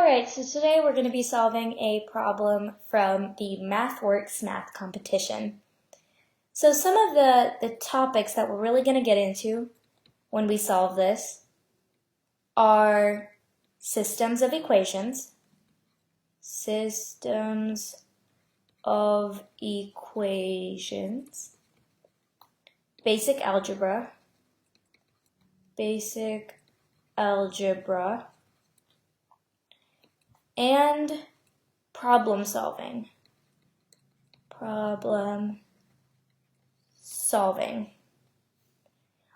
Alright, so today we're going to be solving a problem from the Mathworks math competition. So some of the topics that we're really going to get into when we solve this are systems of equations, basic algebra, and problem solving.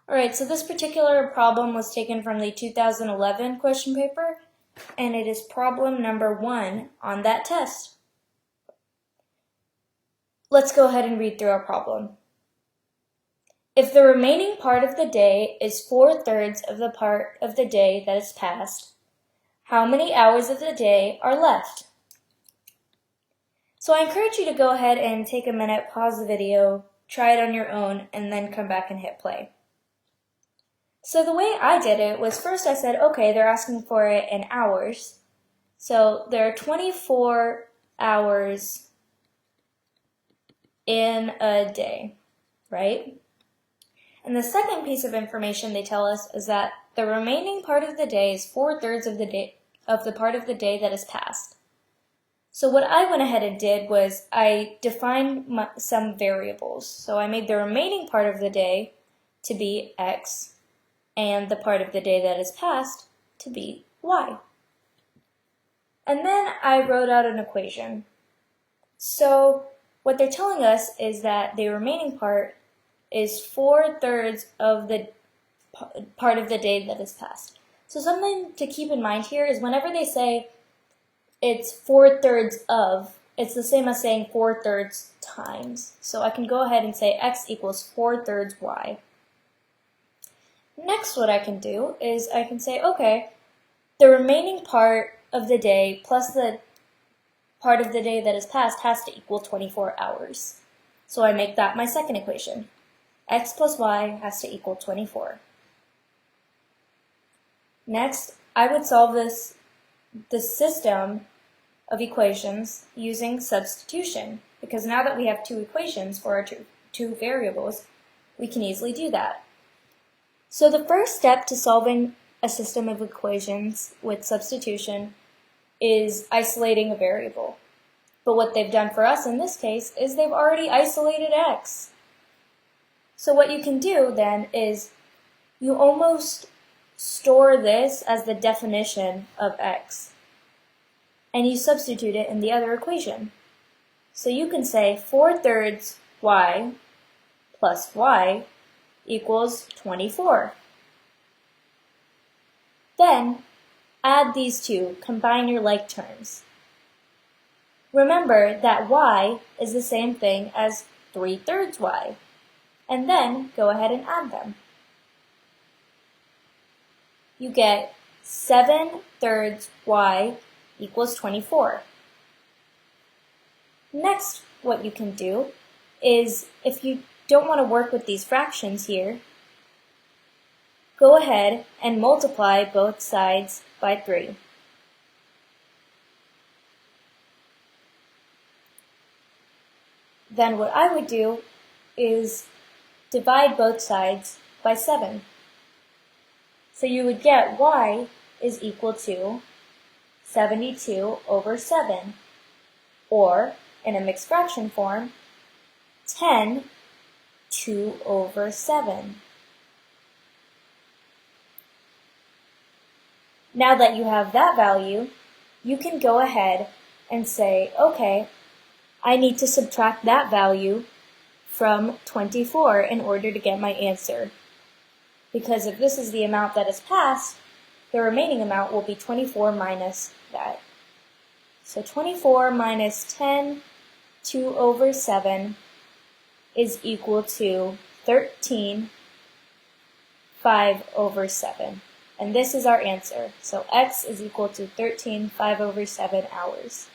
Alright, so this particular problem was taken from the 2011 question paper, and it is problem number 1 on that test. Let's go ahead and read through our problem. If the remaining part of the day is 4/3 of the part of the day that is past, how many hours of the day are left? So I encourage you to go ahead and take a minute, pause the video, try it on your own, and then come back and hit play. So the way I did it was first I said, okay, they're asking for it in hours. So there are 24 hours in a day, right? And the second piece of information they tell us is that the remaining part of the day is 4/3 of the part of the day that is past. So what I went ahead and did was I defined some variables. So I made the remaining part of the day to be x and the part of the day that is past to be y. And then I wrote out an equation. So what they're telling us is that the remaining part is 4/3 of the part of the day that is past. So something to keep in mind here is whenever they say it's 4/3 of, it's the same as saying 4/3 times. So I can go ahead and say x equals 4/3 y. Next, what I can do is I can say, okay, the remaining part of the day plus the part of the day that is past has to equal 24 hours. So I make that my second equation. X plus y has to equal 24. Next, I would solve the system of equations using substitution, because now that we have two equations for our two variables, we can easily do that. So the first step to solving a system of equations with substitution is isolating a variable. But what they've done for us in this case is they've already isolated x. So what you can do then is you almost store this as the definition of x, and you substitute it in the other equation. So you can say 4/3 y plus y equals 24. Then add these two, combine your like terms. Remember that y is the same thing as 3/3 y, and then go ahead and add them. You get 7/3 y equals 24. Next, what you can do is, if you don't want to work with these fractions here, go ahead and multiply both sides by 3. Then what I would do is divide both sides by 7. So you would get y is equal to 72/7, or in a mixed fraction form, 10/2/7. Now that you have that value, you can go ahead and say, okay, I need to subtract that value from 24 in order to get my answer. Because if this is the amount that is past, the remaining amount will be 24 minus that. So 24 minus 10/2/7 is equal to 13/5/7. And this is our answer. So x is equal to 13/5/7 hours.